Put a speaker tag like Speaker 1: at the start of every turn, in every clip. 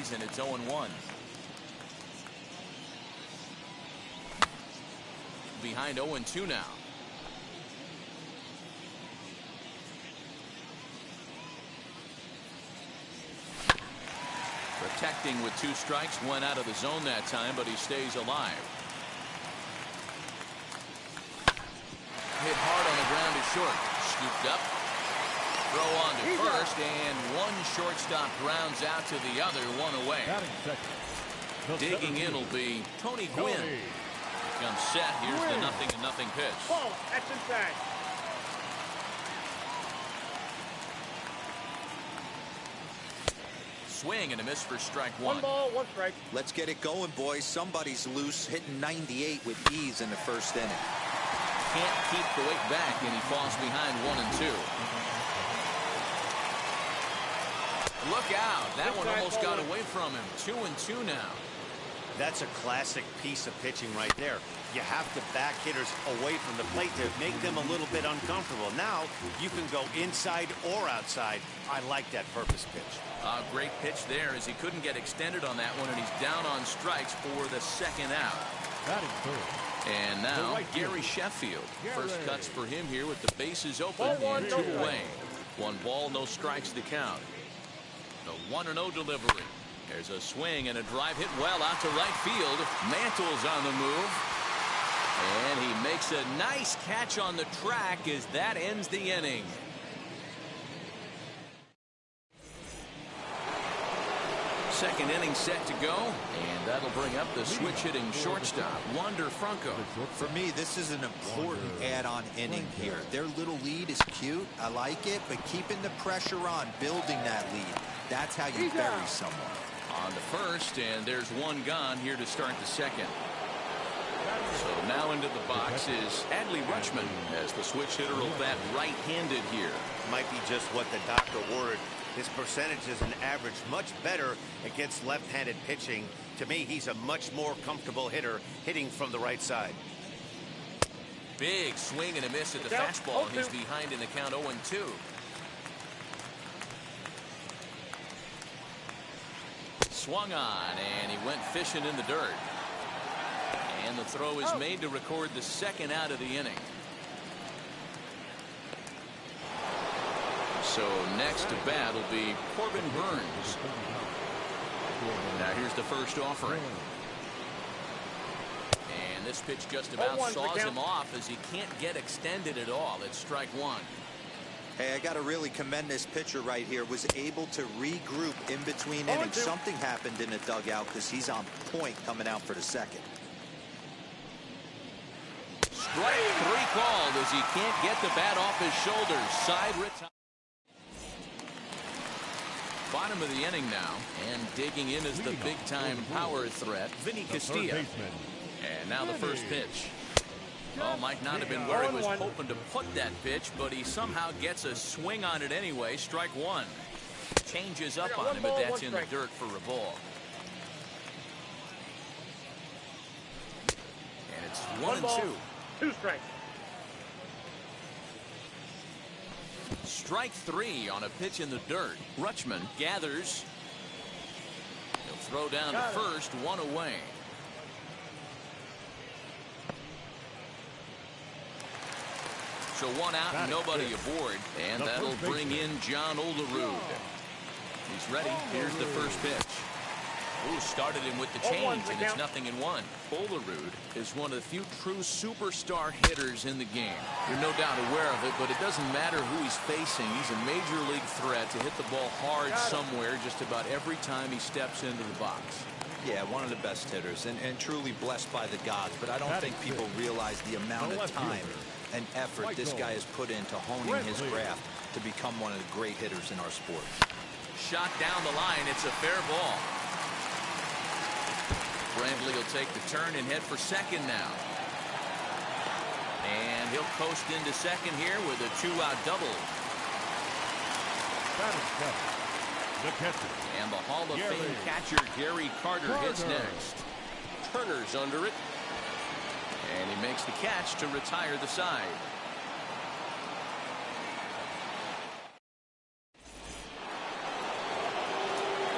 Speaker 1: innings, and it's 0-1. Behind 0-2 now. Protecting with 2 strikes, went out of the zone that time, but he stays alive. Hit hard on the ground to short. Scooped up. Throw on to first, and one shortstop grounds out to the other, 1 away. Digging in will be Tony Gwynn. Comes set. Here's the 0-0 pitch.
Speaker 2: Ball, that's inside.
Speaker 1: Swing and a miss for strike 1.
Speaker 2: 1 ball, 1 strike.
Speaker 3: Let's get it going, boys. Somebody's loose, hitting 98 with ease in the first inning.
Speaker 1: Can't keep the weight back, and he falls behind 1-2. Look out. That one almost got away from him. 2-2 now.
Speaker 4: That's a classic piece of pitching right there. You have to back hitters away from the plate to make them a little bit uncomfortable. Now you can go inside or outside. I like that purpose pitch.
Speaker 1: A great pitch there, as he couldn't get extended on that one, and he's down on strikes for the second out. And now Gary Sheffield. First cuts for him here with the bases open and 2 away. 1 ball, no strikes to count. The 1-0 delivery. There's a swing and a drive hit well out to right field. Mantle's on the move. And he makes a nice catch on the track as that ends the inning. Second inning set to go, and that'll bring up the switch-hitting shortstop, Wander Franco.
Speaker 3: For me, this is an important add-on inning here. Their little lead is cute. I like it, but keeping the pressure on, building that lead, that's how you bury someone.
Speaker 1: On to first, and there's 1 gone here to start the second. So now into the box is Adley Rutschman as the switch hitter will bat right-handed here.
Speaker 4: Might be just what the doctor ordered. His percentages and average much better against left-handed pitching. To me, he's a much more comfortable hitter hitting from the right side.
Speaker 1: Big swing and a miss at the fastball. He's behind in the count 0-2. Swung on, and he went fishing in the dirt. And the throw is made to record the second out of the inning. So next to bat will be Corbin Burns. Now here's the first offering. And this pitch just about saws him off as he can't get extended at all. It's strike 1.
Speaker 3: Hey, I got to really commend this pitcher right here. Was able to regroup in between innings. Something happened in the dugout because he's on point coming out for the second.
Speaker 1: Strike 3 called as he can't get the bat off his shoulders. Side retire. Bottom of the inning now, and digging in is the big-time power threat, Vinny Castilla. And now the first pitch. Well, might not have been where he was hoping to put that pitch, but he somehow gets a swing on it anyway. Strike 1. Changes up on him, but that's in the dirt for a ball. And it's 1-2.
Speaker 2: 2 strikes.
Speaker 1: Strike 3 on a pitch in the dirt. Rutschman gathers. He'll throw down to first, 1 away. So 1 out and nobody aboard. And that'll bring in John Olerud. He's ready. Here's the first pitch. Ooh, started him with the change, and it's 0-1. Olerud is one of the few true superstar hitters in the game. You're no doubt aware of it, but it doesn't matter who he's facing. He's a major league threat to hit the ball hard somewhere just about every time he steps into the box.
Speaker 3: Yeah, one of the best hitters, and truly blessed by the gods, but I don't think people realize the amount of time and effort this guy has put into honing his craft to become one of the great hitters in our sport.
Speaker 1: Shot down the line. It's a fair ball. Brantley will take the turn and head for second now. And he'll coast into second here with a 2-out double.
Speaker 5: The catcher.
Speaker 1: And the Hall of Fame catcher Gary Carter hits next. Turner's under it. And he makes the catch to retire the side.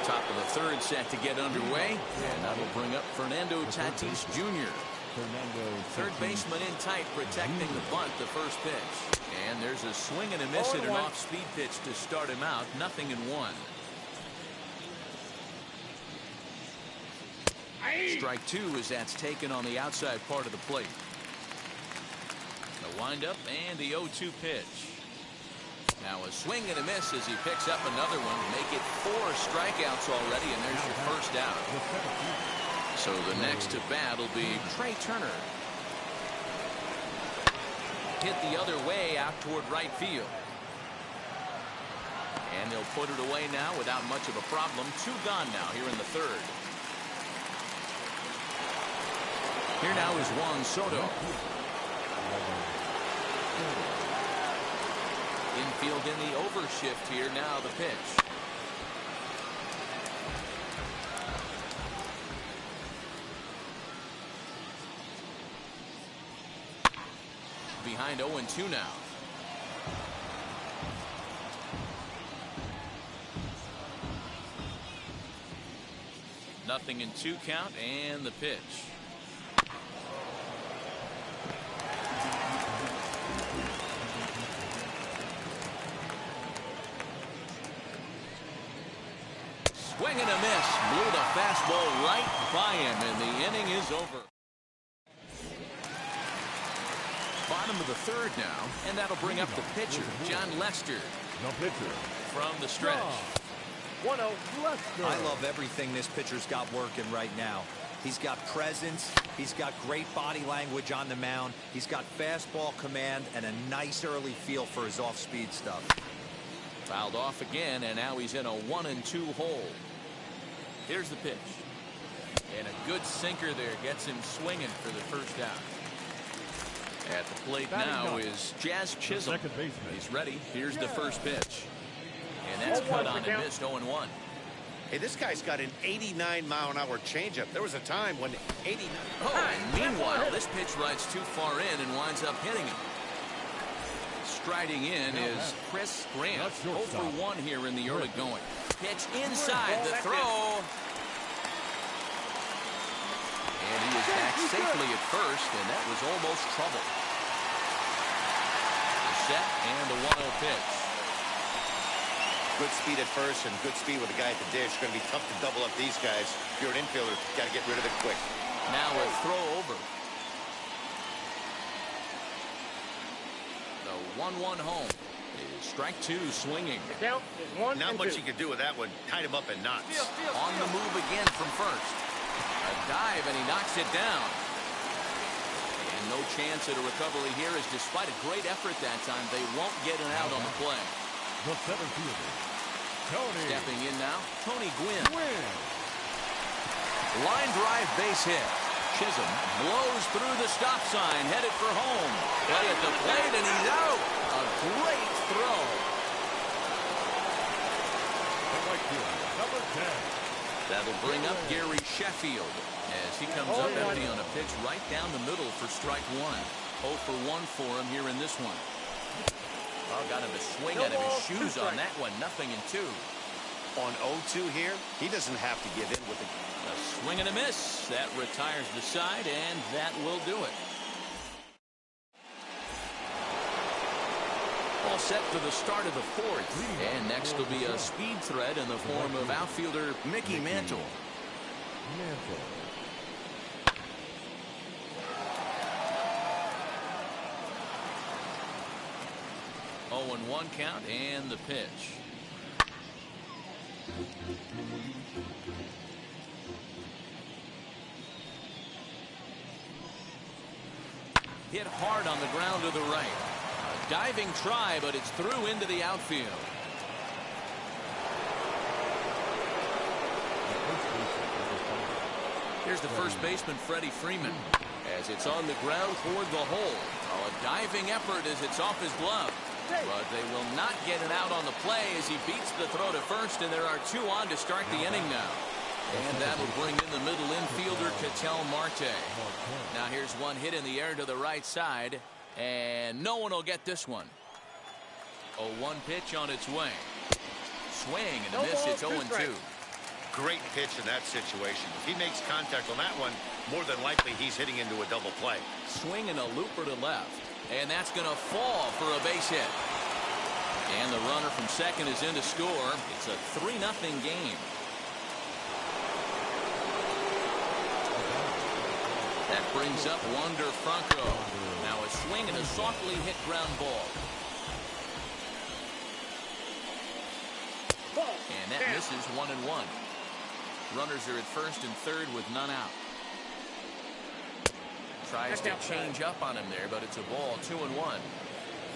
Speaker 1: Top of the third set to get underway, and that'll bring up Fernando Tatis Jr. Third baseman in tight, protecting the bunt, the first pitch. And there's a swing and a miss at an off-speed pitch to start him out. 0-1. Strike two as that's taken on the outside part of the plate. The windup and the 0-2 pitch. Now a swing and a miss as he picks up another one. Make it 4 strikeouts already, and there's your first out. So the next to bat will be Trey Turner. Hit the other way out toward right field. And they'll put it away now without much of a problem. 2 gone now here in the third. Here now is Juan Soto. Infield in the overshift here now, the pitch. Behind 0-2 now. Nothing in 2 count, and the pitch. Swing and a miss. Blew the fastball right by him, and the inning is over. Bottom of the third now, and that'll bring up the pitcher, John Lester.
Speaker 5: No pitcher.
Speaker 1: From the stretch.
Speaker 2: 1-0.
Speaker 5: Lester.
Speaker 3: I love everything this pitcher's got working right now. He's got presence. He's got great body language on the mound. He's got fastball command and a nice early feel for his off-speed stuff.
Speaker 1: Fouled off again, and now he's in a 1-2 hole. Here's the pitch. And a good sinker there gets him swinging for the first out. At the plate now is Jazz Chisholm. He's ready. Here's the first pitch. And that's cut on and missed. 0-1.
Speaker 4: Hey, this guy's got an 89-mile-an-hour changeup. There was a time when 89.
Speaker 1: Oh, and meanwhile, this pitch rides too far in and winds up hitting him. Striding in is Chris Grant. 0 for 1 here in the early going. Pitch inside the throw. And he is back safely at first, and that was almost trouble. The set and the 1-0 pitch.
Speaker 4: Good speed at first and good speed with the guy at the dish. Going to be tough to double up these guys. If you're an infielder, got to get rid of it quick.
Speaker 1: Now a throw over. The 1-1 home is strike 2 swinging.
Speaker 2: The count is 1-2.
Speaker 4: Not much you can do with that one. Tied him up in knots.
Speaker 1: On the move again from first. A dive, and he knocks it down. And no chance at a recovery here, as despite a great effort that time, they won't get an out on the play.
Speaker 5: The center fielder, Tony.
Speaker 1: Stepping in now, Tony Gwynn. Line drive base hit. Chisholm blows through the stop sign, headed for home. Play at the plate, and he's out. A great throw.
Speaker 5: The right fielder, number 10.
Speaker 1: That'll bring up Gary Sheffield as he comes up empty on a pitch right down the middle for strike 1. 0 for 1 for him here in this one. Oh, got him a swing out of his shoes on that one. 0-2.
Speaker 4: On 0-2 here, he doesn't have to give in with it.
Speaker 1: A swing and a miss. That retires the side, and that will do it. All set for the start of the fourth. And next will be a speed threat in the form of outfielder Mickey Mantle. 0-1 count, and the pitch. Hit hard on the ground to the right. A diving try, but it's through into the outfield. Here's the first baseman, Freddy Freeman, as it's on the ground toward the hole. Oh, a diving effort as it's off his glove. But they will not get it out on the play as he beats the throw to first, and there are 2 on to start the inning now. And that'll bring in the middle infielder, Ketel Marte. Now here's one hit in the air to the right side, and no one will get this one. 0-1 pitch on its way. Swing and a miss. It's 0-2.
Speaker 4: Great pitch in that situation. If he makes contact on that one, more than likely he's hitting into a double play.
Speaker 1: Swinging a looper to left. And that's going to fall for a base hit. And the runner from second is in to score. It's a 3-0 game. That brings up Wander Franco. Now a swing and a softly hit ground ball. And that misses 1-1. Runners are at first and third with none out. Tries to change up on him there, but it's a ball, 2-1.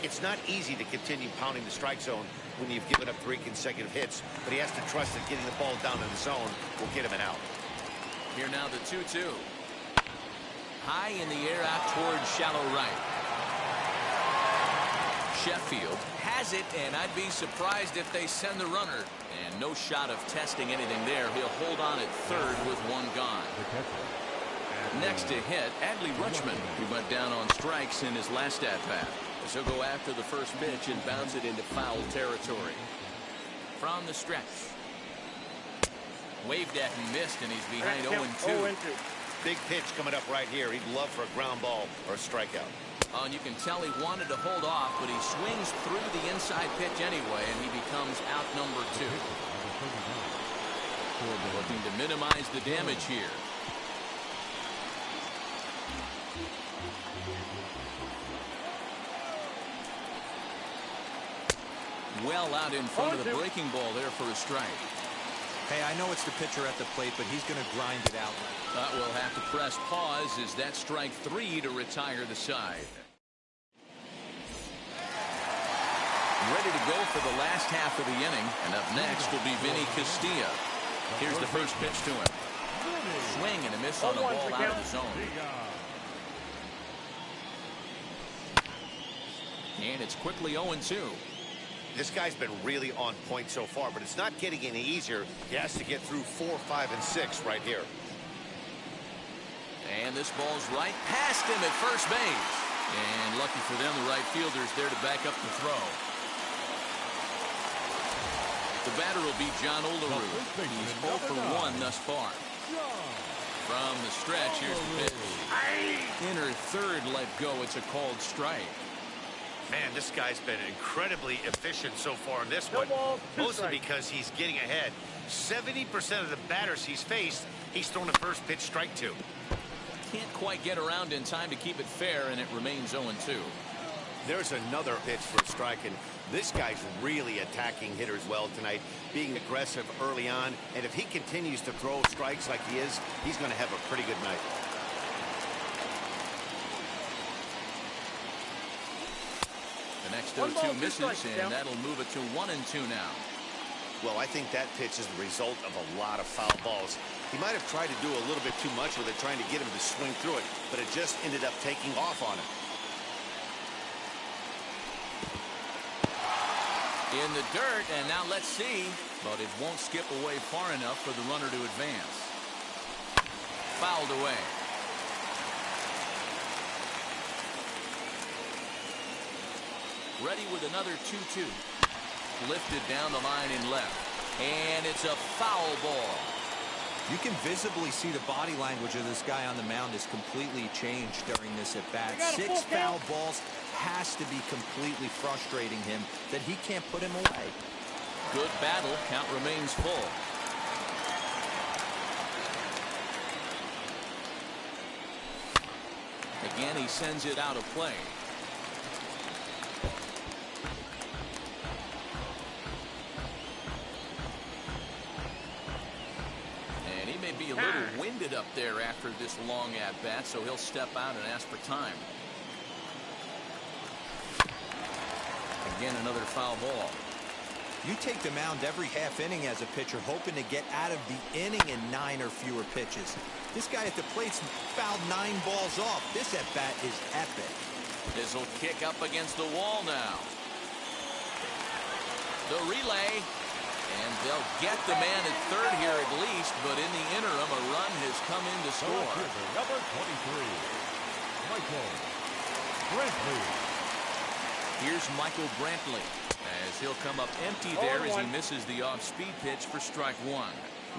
Speaker 4: It's not easy to continue pounding the strike zone when you've given up 3 consecutive hits, but he has to trust that getting the ball down in the zone will get him an out.
Speaker 1: Here now the 2-2. High in the air out towards shallow right. Sheffield has it, and I'd be surprised if they send the runner. And no shot of testing anything there. He'll hold on at third with 1 gone. Next to hit, Adley Rutschman, who went down on strikes in his last at-bat. So he'll go after the first pitch and bounce it into foul territory. From the stretch. Waved at and missed, and he's behind 0-2.
Speaker 4: Big pitch coming up right here. He'd love for a ground ball or a strikeout.
Speaker 1: Oh, and you can tell he wanted to hold off, but he swings through the inside pitch anyway, and he becomes out number 2. Looking to minimize the damage here. Well out in front of the breaking ball there for a strike.
Speaker 3: Hey, I know it's the pitcher at the plate, but he's going to grind it out.
Speaker 1: We'll have to press pause as that strike 3 to retire the side. Ready to go for the last half of the inning, and up next will be Vinny Castilla. Here's the first pitch to him. Swing and a miss on the ball out of the zone. And it's quickly 0-2.
Speaker 4: This guy's been really on point so far, but it's not getting any easier. He has to get through 4, 5, and 6 right here.
Speaker 1: And this ball's right past him at first base. And lucky for them, the right fielder's there to back up the throw. The batter will be John Olerud. He's 0 for 1 thus far. From the stretch, here's the pitch. Inner third let go. It's a called strike.
Speaker 4: Man, this guy's been incredibly efficient so far in this one. Mostly because he's getting ahead. 70% of the batters he's faced, he's thrown a first pitch strike to.
Speaker 1: Can't quite get around in time to keep it fair, and it remains 0-2.
Speaker 4: There's another pitch for a strike, and this guy's really attacking hitters well tonight, being aggressive early on, and if he continues to throw strikes like he is, he's going to have a pretty good night.
Speaker 1: The next 0-2 misses, and that'll move it to 1-2 now.
Speaker 4: Well, I think that pitch is the result of a lot of foul balls. He might have tried to do a little bit too much with it, trying to get him to swing through it, but it just ended up taking off on him.
Speaker 1: In the dirt, and now let's see, but it won't skip away far enough for the runner to advance. Fouled away. Ready with another 2-2. Lifted down the line in left. And it's a foul ball.
Speaker 3: You can visibly see the body language of this guy on the mound is completely changed during this at-bat. 6 foul balls has to be completely frustrating him that he can't put him away.
Speaker 1: Good battle. Count remains full. Again, he sends it out of play. Be a little winded up there after this long at-bat, so he'll step out and ask for time. Again, another foul ball.
Speaker 3: You take the mound every half inning as a pitcher, hoping to get out of the inning in 9 or fewer pitches. This guy at the plate's fouled 9 balls off. This at-bat is epic.
Speaker 1: This will kick up against the wall now. The relay. And they'll get the man at third here at least, but in the interim, a run has come in to score.
Speaker 5: Number 23, Michael Brantley.
Speaker 1: Here's Michael Brantley, as he'll come up empty there as he misses the off-speed pitch for strike 1.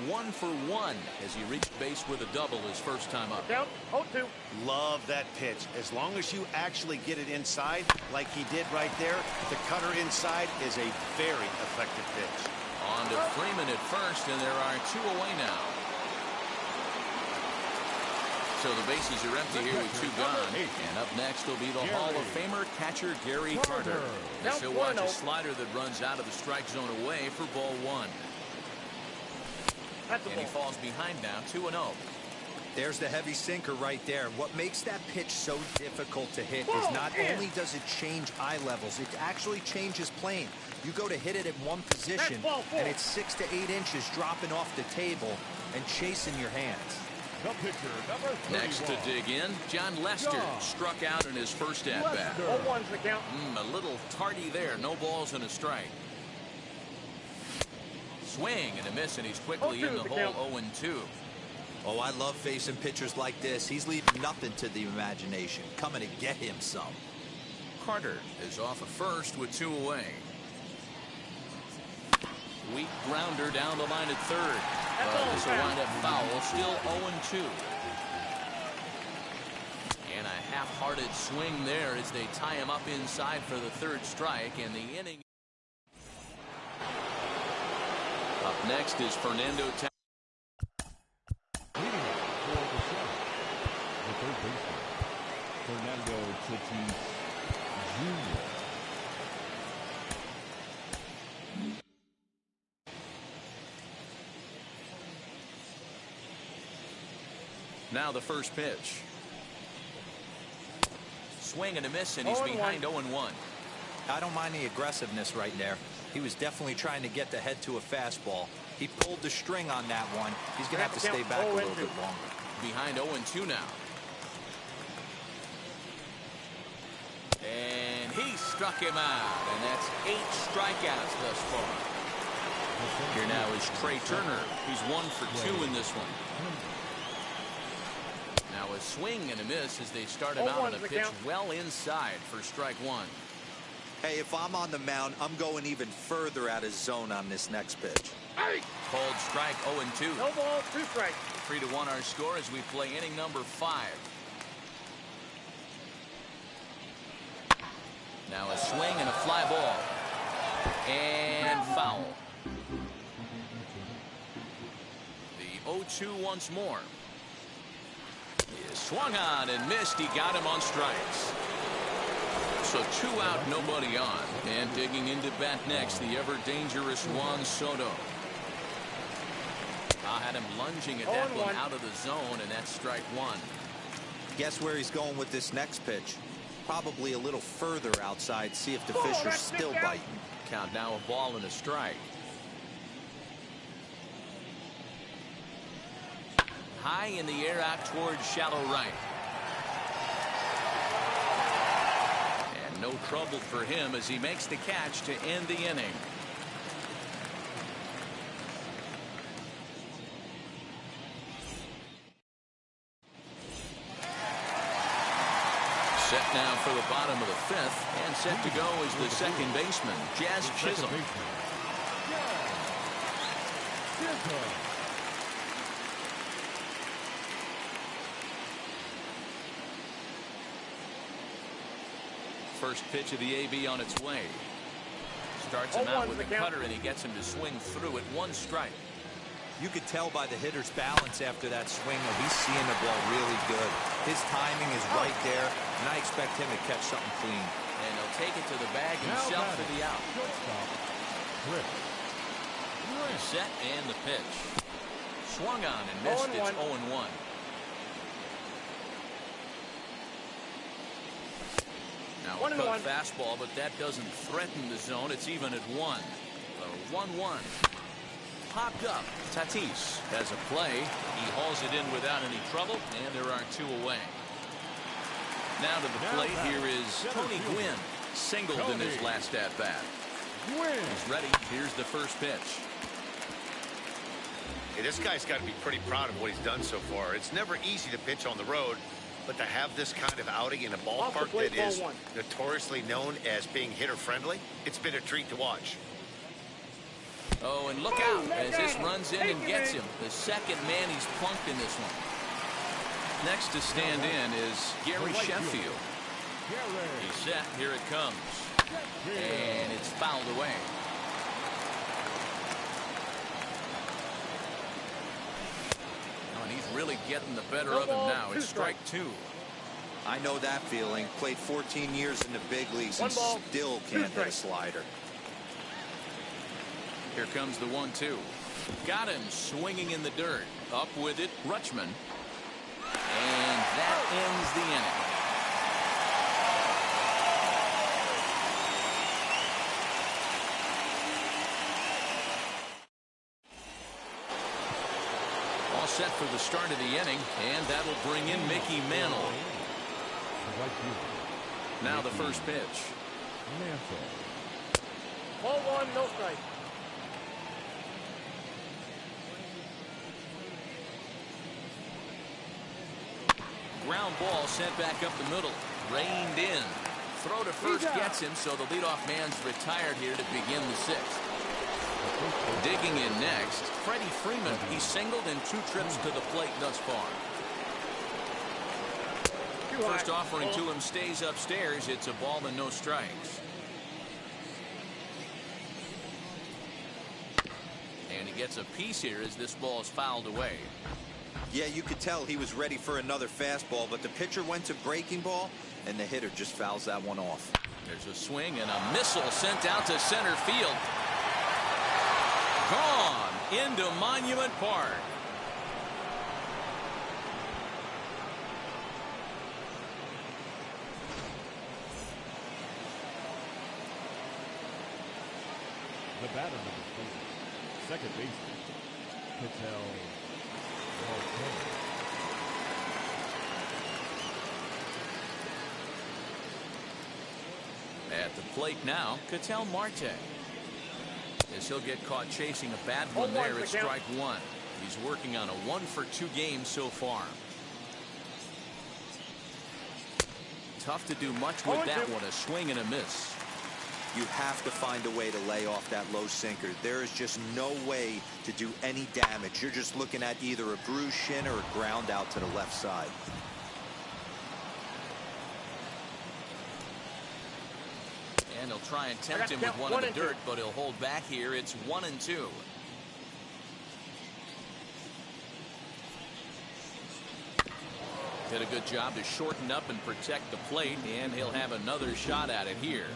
Speaker 1: 1 for 1 as he reached base with a double his first time up.
Speaker 2: Count 0-2.
Speaker 4: Love that pitch. As long as you actually get it inside, like he did right there, the cutter inside is a very effective pitch.
Speaker 1: On to Freeman at first, and there are 2 away now. So the bases are empty here with 2 gone. And up next will be the Hall of Famer catcher Gary Carter. As he'll watch a slider that runs out of the strike zone away for ball 1. And he falls behind now, 2-0.
Speaker 3: There's the heavy sinker right there. What makes that pitch so difficult to hit is not only does it change eye levels, it actually changes plane. You go to hit it in one position, and it's 6 to 8 inches dropping off the table and chasing your hands.
Speaker 5: The pitcher, number 31.
Speaker 1: Next to dig in, John Lester struck out in his first at-bat.
Speaker 2: 0-1's the count.
Speaker 1: A little tardy there. No balls and a strike. Swing and a miss, and he's quickly in the hole. 0-2.
Speaker 3: Oh, I love facing pitchers like this. He's leaving nothing to the imagination. Coming to get him some.
Speaker 1: Carter is off at first with 2 away. Weak grounder down the line at third. This will wind up foul. Still 0-2. And a half-hearted swing there as they tie him up inside for the 3rd strike, and the inning. Up next is Fernando Tatis.
Speaker 5: The third baseman, Fernando Tatis Jr.
Speaker 1: Now the first pitch. Swing and a miss, and he's behind 0-1.
Speaker 3: I don't mind the aggressiveness right there. He was definitely trying to get the head to a fastball. He pulled the string on that one. He's going to have to stay back a little bit longer.
Speaker 1: Behind 0-2 now. And he struck him out, and that's 8 strikeouts thus far. Here now is Trey Turner. He's 1 for 2 in this one. Now a swing and a miss as they start him out on a pitch well inside for strike 1.
Speaker 3: Hey, if I'm on the mound, I'm going even further out of zone on this next pitch.
Speaker 1: Called strike 0-2.
Speaker 2: No ball, 2 strikes.
Speaker 1: 3-1 our score as we play inning number 5. Now a swing and a fly ball. And foul. The 0-2 once more. He swung on and missed. He got him on strikes. So 2 out, nobody on. And digging into bat next, the ever-dangerous Juan Soto. Had him lunging at that one out of the zone, and that's strike 1.
Speaker 3: Guess where he's going with this next pitch? Probably a little further outside. See if the fish are still biting.
Speaker 1: Count now a ball and a strike. High in the air out towards shallow right. And no trouble for him as he makes the catch to end the inning. Set now for the bottom of the 5th, and set to go is the second baseman, Jazz Chisholm. First pitch of the AB on its way. Starts him out with a cutter, and he gets him to swing through it. 1 strike.
Speaker 3: You could tell by the hitter's balance after that swing that he's seeing the ball really good. His timing is right there, and I expect him to catch something clean.
Speaker 1: And he'll take it to the bag himself for the out. Set and the pitch. Swung on and missed. It's 0-1. Now a cut fastball, but that doesn't threaten the zone. It's even at 1. 1-1. Popped up. Tatis has a play. He hauls it in without any trouble, and there are 2 away. Now to the plate, here is Tony Gwynn. Singled in his last at-bat. He's ready. Here's the first pitch.
Speaker 4: Hey, this guy's got to be pretty proud of what he's done so far. It's never easy to pitch on the road, but to have this kind of outing in a ballpark that is notoriously known as being hitter-friendly, it's been a treat to watch.
Speaker 1: Oh, and look out as this runs in and gets him. The second man he's plunked in this one. Next to stand in is Gary Sheffield. He's set. Here it comes. And it's fouled away. Oh, and he's really getting the better of him now. It's strike two.
Speaker 3: I know that feeling. Played 14 years in the big leagues and still can't hit a slider.
Speaker 1: Here comes the 1-2. Got him swinging in the dirt. Up with it, Rutschman. And that ends the inning. All set for the start of the inning, and that'll bring in Mickey Mantle. Now the first pitch.
Speaker 5: Mantle.
Speaker 2: Ball one, no strike.
Speaker 1: Ground ball sent back up the middle. Reined in. Throw to first gets him, so the leadoff man's retired here to begin the sixth. Digging in next, Freddy Freeman. He's singled in 2 trips to the plate thus far. First offering to him stays upstairs. It's a ball and no strikes. And he gets a piece here as this ball is fouled away.
Speaker 3: Yeah, you could tell he was ready for another fastball, but the pitcher went to breaking ball, and the hitter just fouls that one off.
Speaker 1: There's a swing and a missile sent out to center field. Gone into Monument Park.
Speaker 5: The batter, number 4, second baseman, Patel.
Speaker 1: At the plate now, Ketel Marte. As he'll get caught chasing a bad one there at strike one. He's working on a 1-for-2 game so far. Tough to do much with that one, a swing and a miss.
Speaker 3: You have to find a way to lay off that low sinker. There is just no way to do any damage. You're just looking at either a bruised shin or a ground out to the left side.
Speaker 1: And he'll try and tempt him with one in the dirt, but he'll hold back here. It's 1-2. Did a good job to shorten up and protect the plate, and he'll have another shot at it here.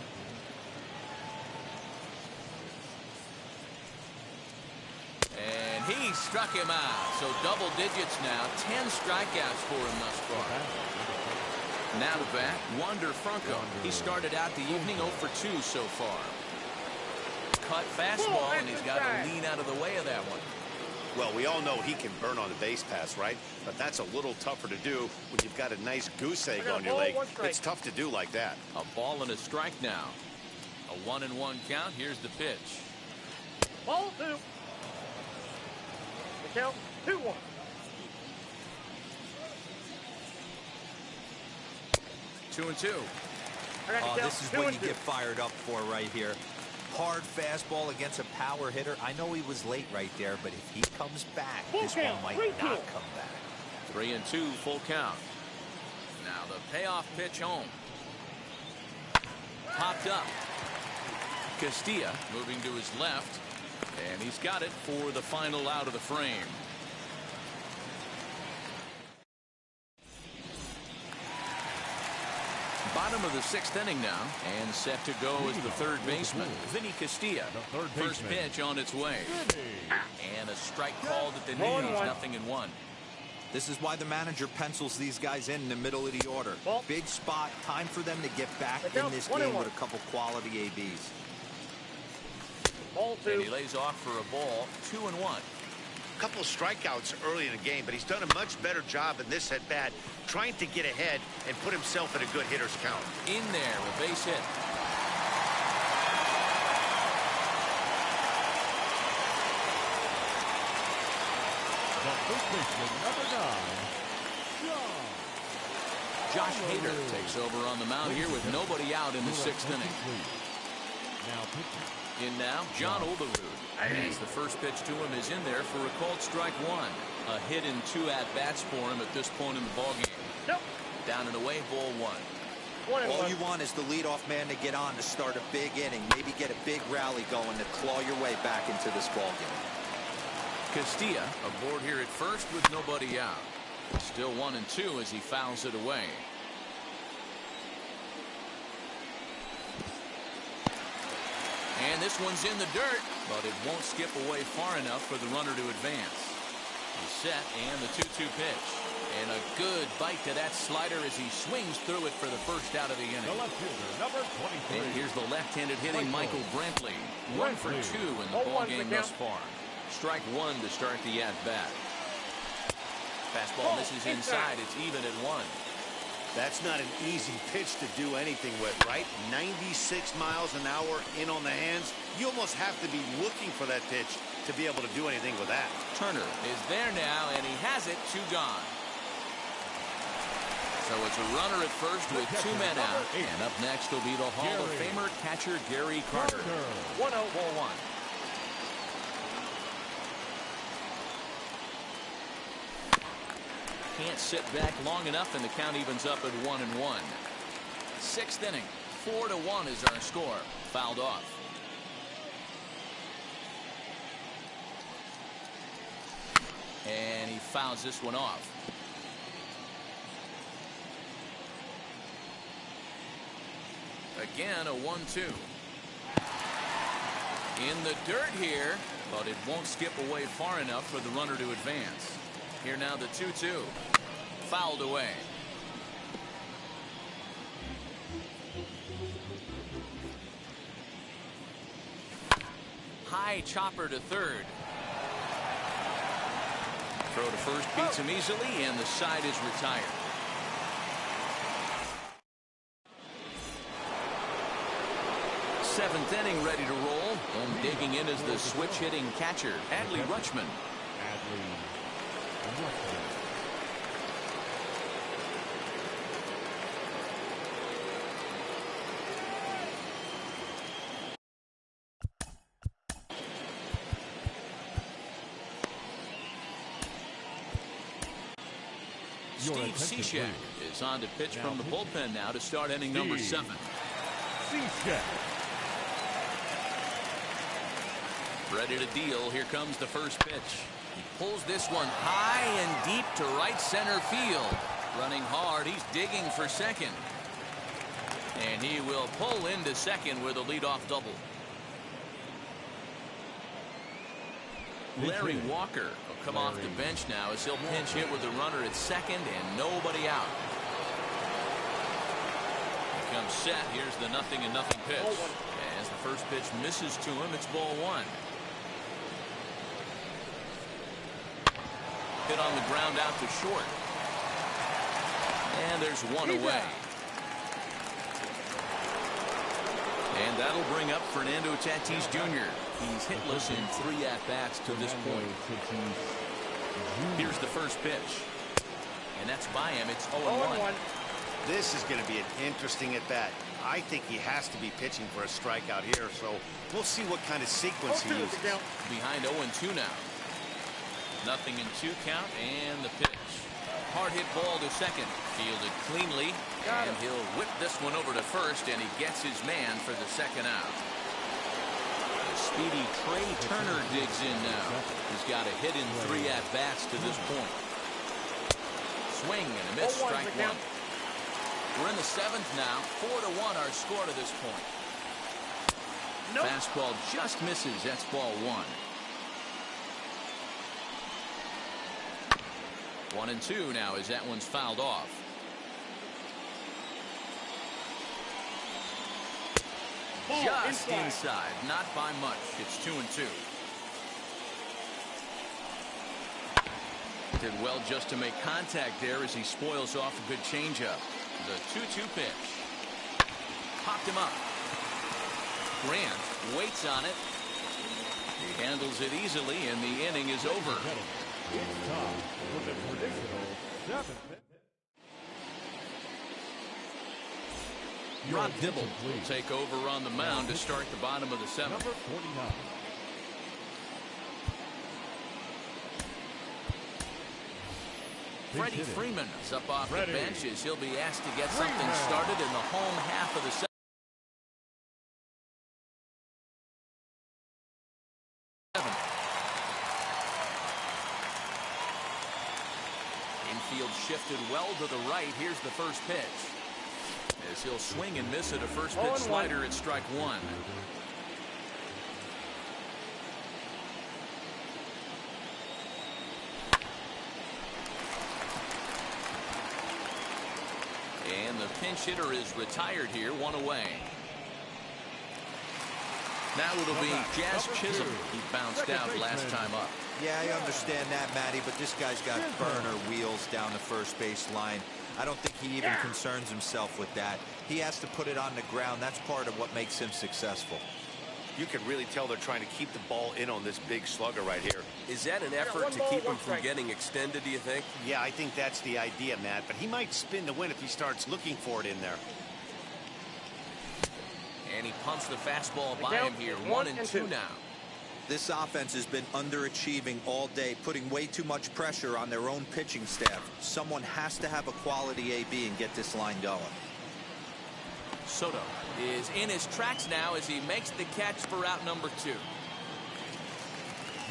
Speaker 1: And he struck him out. So double digits now. 10 strikeouts for him thus far. Now to bat, Wander Franco. He started out the evening 0-for-2 so far. Cut fastball, and he's got to lean out of the way of that one.
Speaker 4: Well, we all know he can burn on the base pass, right? But that's a little tougher to do when you've got a nice goose egg on your leg. It's tough to do like that.
Speaker 1: A ball and a strike now. A 1-1 count. Here's the pitch.
Speaker 2: Ball 2. The count 2-1.
Speaker 1: Two and two.
Speaker 3: Oh, this is what you get fired up for right here. Hard fastball against a power hitter. I know he was late right there, but if he comes back, this one might not come back.
Speaker 1: 3-2, full count. Now the payoff pitch home. Popped up. Castilla moving to his left, and he's got it for the final out of the frame. Bottom of the 6th inning now, and set to go is the third baseman, Vinny Castilla. First pitch on its way. And a strike called at the knees, 0-1.
Speaker 3: This is why the manager pencils these guys in the middle of the order. Big spot, time for them to get back in this game with a couple quality ABs.
Speaker 1: And he lays off for a ball, 2-1.
Speaker 4: A couple strikeouts early in the game, but he's done a much better job in this at-bat, trying to get ahead and put himself in a good hitter's count.
Speaker 1: In there, a base hit.
Speaker 5: The first baseman, number 9,
Speaker 1: Josh Hader takes over on the mound here with nobody out in the 6th inning.
Speaker 5: Now pitching.
Speaker 1: In now, John Olerud. As the first pitch to him is in there for a called strike one. A hit and 2 at-bats for him at this point in the ballgame.
Speaker 2: Nope.
Speaker 1: Down and away, ball one.
Speaker 3: All you want is the leadoff man to get on to start a big inning. Maybe get a big rally going to claw your way back into this ballgame.
Speaker 1: Castilla aboard here at first with nobody out. Still 1-2 as he fouls it away. And this one's in the dirt, but it won't skip away far enough for the runner to advance. He's set, and the 2-2 pitch. And a good bite to that slider as he swings through it for the first out of the inning.
Speaker 5: The left fielder, number 23.
Speaker 1: And here's the left-handed hitting Michael Brantley. 1 for 2 in the ballgame thus far. Strike one to start the at-bat. Fastball misses inside. It's even at 1.
Speaker 4: That's not an easy pitch to do anything with, right? 96 miles an hour in on the hands. You almost have to be looking for that pitch to be able to do anything with that.
Speaker 1: Turner is there now, and he has it. 2 gone. So it's a runner at first with 2 men out. And up next will be the Hall of Famer catcher Gary Carter.
Speaker 2: 1-0.
Speaker 1: Ball 1. Can't sit back long enough, and the count evens up at 1-1. 6th inning, 4-1 is our score. Fouled off. And he fouls this one off. Again, a 1-2. In the dirt here, but it won't skip away far enough for the runner to advance. Here now the 2-2. Fouled away. High chopper to third. Throw to first beats him easily, and the side is retired. Seventh inning ready to roll, and digging in is the switch hitting catcher, Adley Rutschman. Steve Cishek is on to pitch from the bullpen now to start inning number 7.
Speaker 5: Cishek.
Speaker 1: Ready to deal. Here comes the first pitch. He pulls this one high and deep to right center field. Running hard. He's digging for second. And he will pull into second with a leadoff double. Larry Walker will come off the bench now as he'll pinch hit with a runner at second and nobody out. He comes set. Here's the 0-0 pitch. As the first pitch misses to him, it's ball 1. Hit on the ground out to short. And there's 1 away. And that'll bring up Fernando Tatis Jr. He's hitless in 3 at-bats to this point. Here's the first pitch. And that's by him. It's 0-1.
Speaker 4: This is going to be an interesting at-bat. I think he has to be pitching for a strikeout here, so we'll see what kind of sequence he uses.
Speaker 1: Behind 0-2 now. 0-2 count, and the pitch. Hard hit ball to second. Fielded cleanly. And he'll whip this one over to first, and he gets his man for the second out. The speedy Trey Turner digs in now. He's got a hit in 3 at-bats to this point. Swing and a miss, strike 1. We're in the 7th now. 4-1 our score to this point. Fastball just misses. That's ball 1. 1-2 now as that one's fouled off. Just inside, not by much. It's 2-2. Did well just to make contact there as he spoils off a good changeup. The 2-2 pitch. Popped him up. Grant waits on it. He handles it easily, and the inning is over.
Speaker 5: It's time for the traditional 7th.
Speaker 1: Rob Dibble will take over on the mound to start the bottom of the seventh.
Speaker 5: Number 49.
Speaker 1: Freddy Freeman is up off the bench as he'll be asked to get something started in the home half of the seventh. Infield shifted well to the right. Here's the first pitch. As he'll swing and miss at a first pitch slider at strike one. And the pinch hitter is retired here, one away. Now it'll be Jazz Chisholm. He bounced out last time up.
Speaker 3: Yeah, I understand that, Matty, but this guy's got burner wheels down the first base line. I don't think he even concerns himself with that. He has to put it on the ground. That's part of what makes him successful.
Speaker 4: You can really tell they're trying to keep the ball in on this big slugger right here.
Speaker 6: Is that an effort to keep him from getting extended, do you think?
Speaker 4: Yeah, I think that's the idea, Matt. But he might spin to win if he starts looking for it in there.
Speaker 1: And he pumps the fastball by him here. 1-2 now.
Speaker 3: This offense has been underachieving all day, putting way too much pressure on their own pitching staff. Someone has to have a quality AB and get this line going.
Speaker 1: Soto is in his tracks now as he makes the catch for out number 2.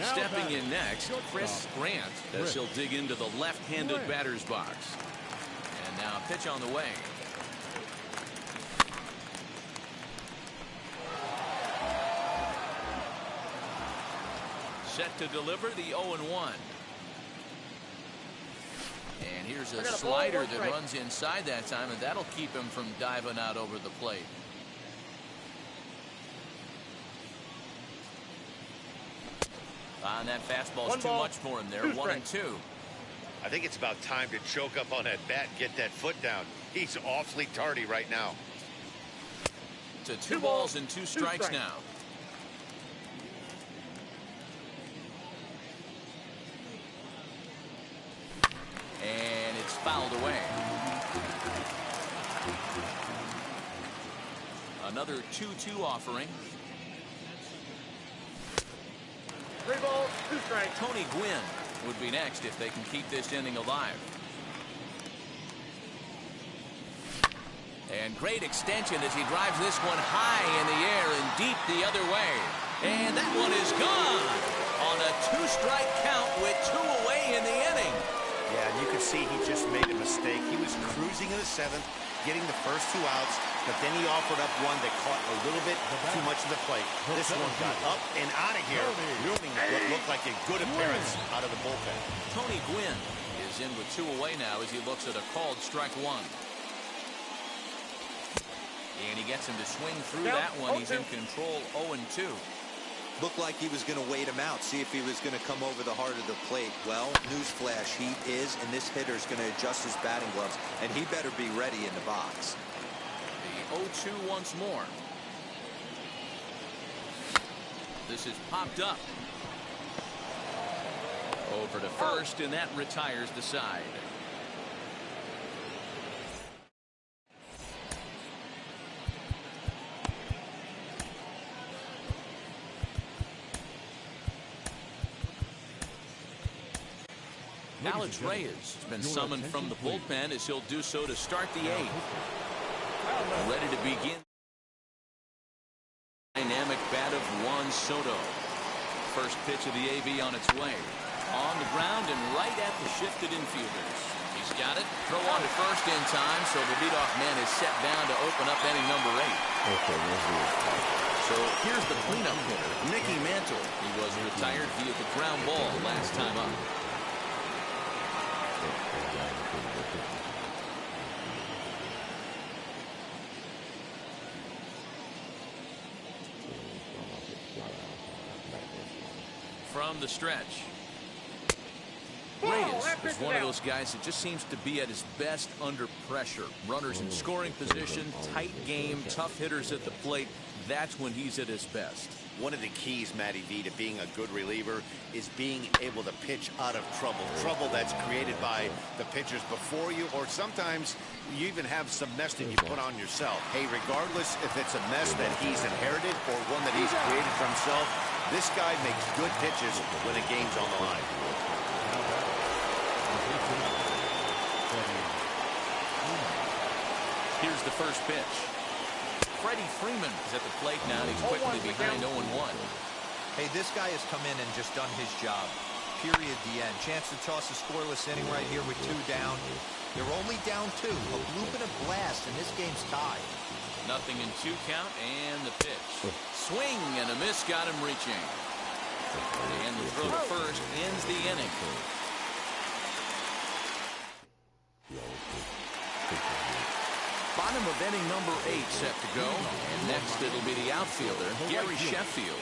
Speaker 1: Stepping in next, Chris Grant, as he'll dig into the left-handed batter's box. And now a pitch on the way. Set to deliver the 0-1. And here's a slider that runs inside that time, and that'll keep him from diving out over the plate. And that fastball's too much for him there. 1-2.
Speaker 4: I think it's about time to choke up on that bat and get that foot down. He's awfully tardy right now.
Speaker 1: To 2 balls and 2 strikes now. And it's fouled away. Another 2-2 offering.
Speaker 2: 3 balls, 2 strikes.
Speaker 1: Tony Gwynn would be next if they can keep this inning alive. And great extension as he drives this one high in the air and deep the other way. And that one is gone on a 2-strike count with 2 away in the inning.
Speaker 4: Yeah, and you could see he just made a mistake. He was cruising in the 7th, getting the first 2 outs, but then he offered up one that caught a little bit too much of the plate. This one got up and out of here, ruining what looked like a good appearance out of the bullpen.
Speaker 1: Tony Gwynn is in with 2 away now as he looks at a called strike 1. And he gets him to swing through that one. He's in control. 0-2.
Speaker 3: Looked like he was going to wait him out, see if he was going to come over the heart of the plate. Well, newsflash, he is, and this hitter's going to adjust his batting gloves, and he better be ready in the box.
Speaker 1: The 0-2 once more. This is popped up. Over to first, and that retires the side. Alex Reyes has been summoned from the bullpen as he'll do so to start the 8th. Ready to begin. Dynamic bat of Juan Soto. First pitch of the AB on its way. On the ground and right at the shifted infielders. He's got it. Throw on to first in time, so the leadoff man is set down to open up inning number 8. So here's the cleanup hitter, Mickey Mantle. He was retired via the ground ball last time up. From the stretch. Reyes is one of those guys that just seems to be at his best under pressure. Runners in scoring position, tight game, tough hitters at the plate. That's when he's at his best.
Speaker 4: One of the keys, Matty V, to being a good reliever is being able to pitch out of trouble. Trouble that's created by the pitchers before you, or sometimes you even have some mess that you put on yourself. Hey, regardless if it's a mess that he's inherited or one that he's created for himself, this guy makes good pitches when the game's on the line.
Speaker 1: Here's the first pitch. Freddy Freeman is at the plate now, and he's quickly behind 0-1.
Speaker 3: Hey, this guy has come in and just done his job. Period, the end. Chance to toss a scoreless inning right here with 2 down. They're only down 2. A bloop and a blast, and this game's tied.
Speaker 1: Nothing in 2 count, and the pitch. Swing and a miss got him reaching. And the throw to first ends the inning. Bottom of inning number 8 set to go. And next it'll be the outfielder, Gary Sheffield.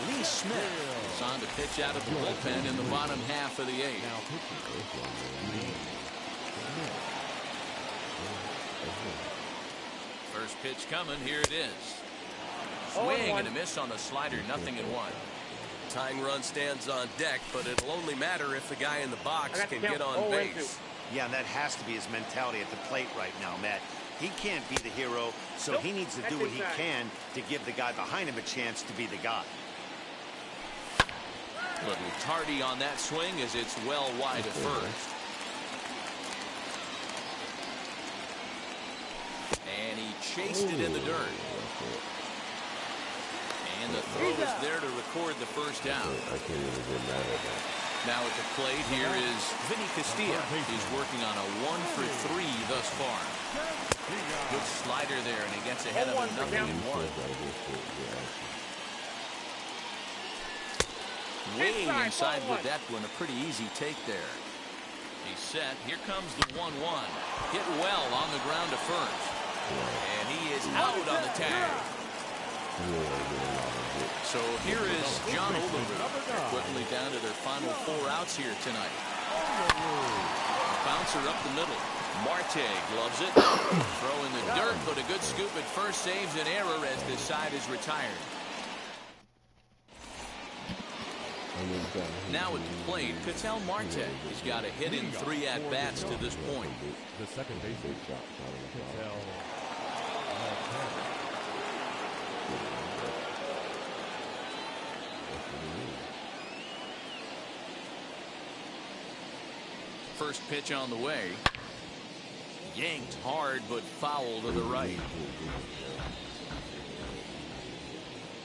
Speaker 1: Lee Smith is on to pitch out of the bullpen in the bottom half of the 8th. First pitch coming, here it is. Swing and a miss on the slider, 0-1.
Speaker 6: Tying run stands on deck, but it'll only matter if the guy in the box can get on base.
Speaker 4: Yeah, and that has to be his mentality at the plate right now, Matt. He can't be the hero, so he needs to do what he can to give the guy behind him a chance to be the guy.
Speaker 1: Little tardy on that swing as it's well wide of first. And he chased it in the dirt. And the throw is there to record the first out.
Speaker 7: I can't even get mad at that.
Speaker 1: Now at the plate here is Vinny Castilla. He's working on a 1-for-3 thus far. Good slider there, and he gets ahead of him 0-1. Way inside with that one, a pretty easy take there. He's set. Here comes the 1-1. Hit well on the ground to first. And he is out on the tag. So here is John Overwood, quickly down to their final 4 outs here tonight. Bouncer up the middle. Marte gloves it. Throw in the dirt, but a good scoop at first saves an error as this side is retired. Now at the plate, Ketel Marte. He's got a hit in 3 at-bats to this point.
Speaker 5: The second baseman, Ketel Marte.
Speaker 1: First pitch on the way. Yanked hard, but foul to the right.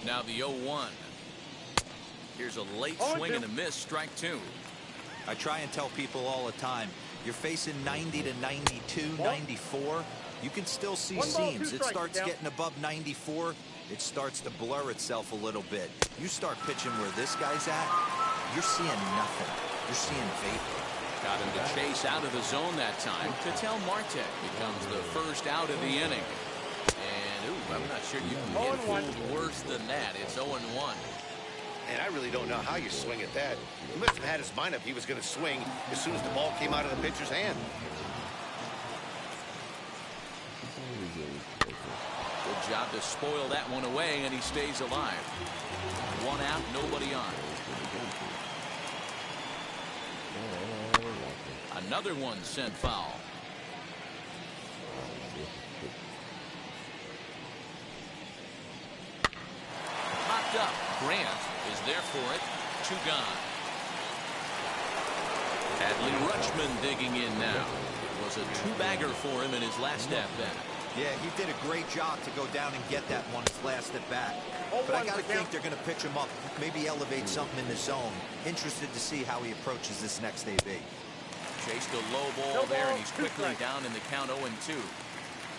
Speaker 1: Now the 0-1. Here's a late swing and a miss, strike 2.
Speaker 3: I try and tell people all the time, you're facing 90 to 92, 94. You can still see seams. It starts getting above 94. It starts to blur itself a little bit. You start pitching where this guy's at, you're seeing nothing. You're seeing vapor.
Speaker 1: Got him to chase out of the zone that time. Ketel Marte becomes the first out of the inning. And, ooh, I'm not sure you can get fooled worse than that. It's 0-1.
Speaker 4: And I really don't know how you swing at that. He must have had his mind up he was going to swing as soon as the ball came out of the pitcher's hand.
Speaker 1: Good job to spoil that one away, and he stays alive. 1 out, nobody on. Another one sent foul. Popped up. Grant is there for it. 2 gone. Adley Rutschman digging in now. It was a 2-bagger for him in his last at-bat.
Speaker 3: Yeah, he did a great job to go down and get that one his last at-bat. But I got to think they're going to pitch him up, maybe elevate something in the zone. Interested to see how he approaches this next AB.
Speaker 1: Chased a low ball there, and he's quickly down in the count 0-2.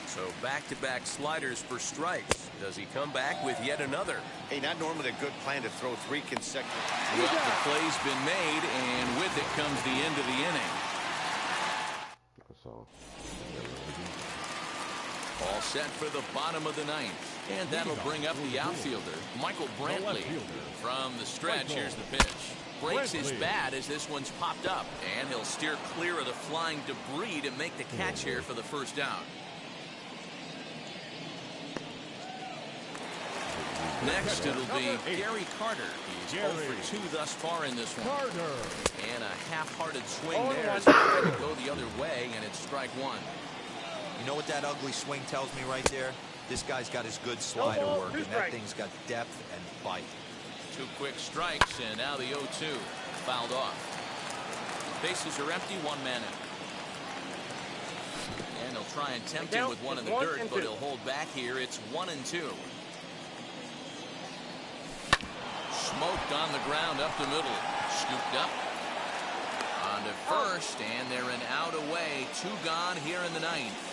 Speaker 6: So back-to-back sliders for strikes. Does he come back with yet another?
Speaker 4: Hey, not normally a good plan to throw 3 consecutive.
Speaker 1: Well, the play's been made, and with it comes the end of the inning. All set for the bottom of the 9th. And that'll bring up the outfielder, Michael Brantley. From the stretch, here's the pitch. Breaks his bat as this one's popped up, and he'll steer clear of the flying debris to make the catch here for the first down. Next, it'll be Gary Carter. He's 0 for 2 thus far in this one. And a half-hearted swing there as he tried to go the other way, and it's strike one.
Speaker 3: You know what that ugly swing tells me right there? This guy's got his good slider work, and that thing's got depth and bite.
Speaker 1: 2 quick strikes, and now the 0-2. Fouled off. Bases are empty, 1 man out. And he'll try and tempt him with one in the dirt, but he'll hold back here. It's 1-2. Smoked on the ground up the middle. Scooped up. On to first, and they're an out away. 2 gone here in the 9th.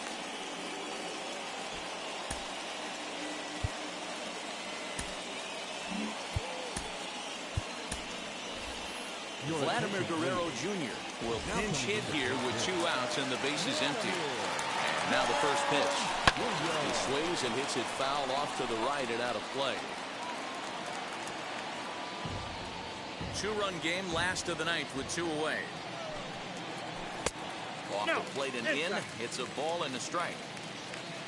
Speaker 1: Vladimir Guerrero Jr. will pinch hit here with 2 outs and the bases empty. And now the first pitch. He swings and hits it foul off to the right and out of play. 2-run game, last of the 9th with 2 away. Off the plate and in. It's a ball and a strike.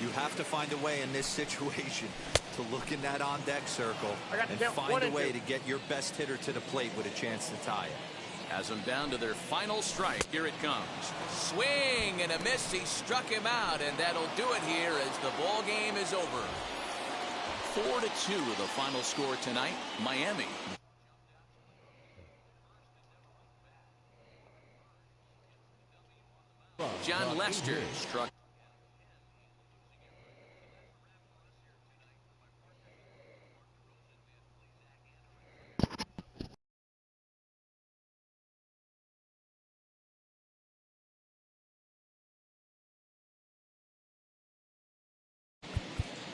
Speaker 3: You have to find a way in this situation to look in that on-deck circle and find a way to get your best hitter to the plate with a chance to tie it.
Speaker 1: Has them down to their final strike. Here it comes. Swing and a miss. He struck him out, and that'll do it here as the ball game is over. 4-2 the final score tonight. Miami. John Lester struck.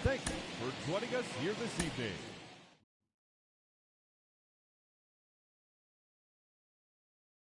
Speaker 5: Thank you for joining us here this evening.